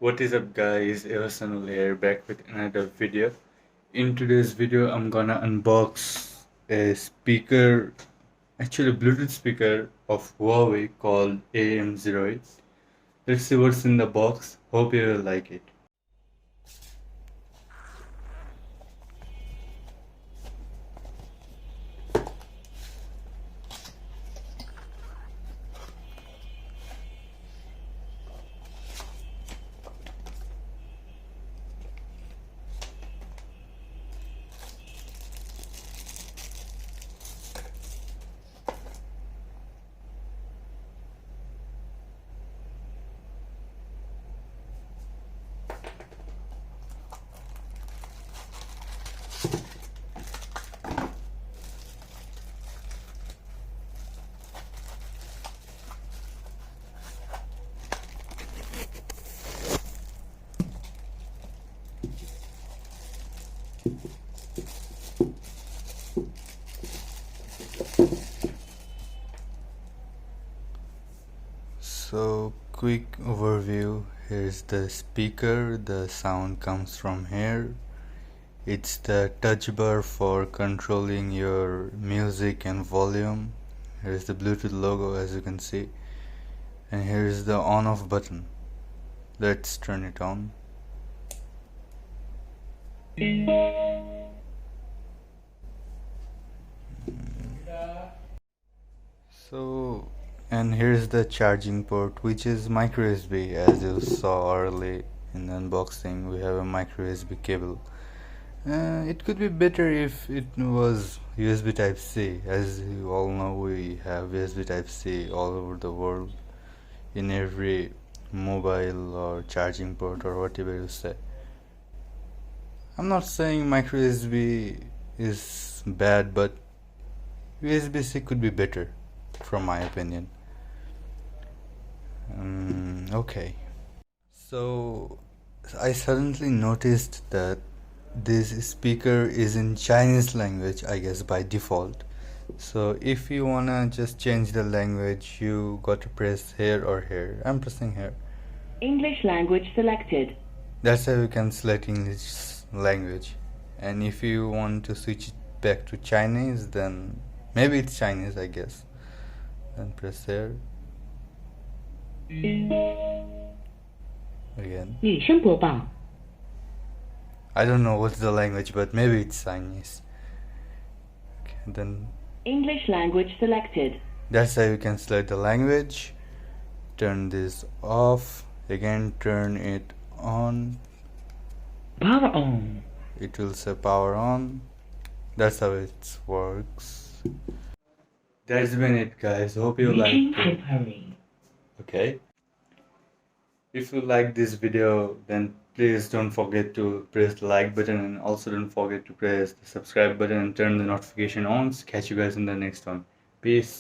What is up guys, Everson here back with another video. In today's video I'm gonna unbox a speaker, actually Bluetooth speaker of Huawei called AM08. Let's see what's in the box, hope you will like it. So quick overview, here's the speaker, the sound comes from here. It's the touch bar for controlling your music and volume. Here's the Bluetooth logo as you can see, and here's the on off button. Let's turn it on. So, and here's the charging port, which is micro USB. As you saw early in the unboxing, we have a micro USB cable. It could be better if it was USB Type C. As you all know, we have USB Type C all over the world, in every mobile or charging port or whatever you say. I'm not saying micro USB is bad, but USB-C could be better from my opinion. Okay, so I suddenly noticed that this speaker is in Chinese language, I guess by default. So if you wanna just change the language, you got to press here or here. I'm pressing here. English language selected. That's how you can select English language. And if you want to switch it back to Chinese, then maybe it's Chinese, I guess. Then press there. Again. 女生播报 I don't know what's the language, but maybe it's Chinese. Okay, then English language selected. that's how you can select the language. Turn this off. Again, turn it on. Power on. It will say power on. That's how it works. That's been it, guys. Hope you liked it. Hurry. Okay. If you like this video, then please don't forget to press the like button, and also don't forget to press the subscribe button and turn the notification on. Catch you guys in the next one. Peace.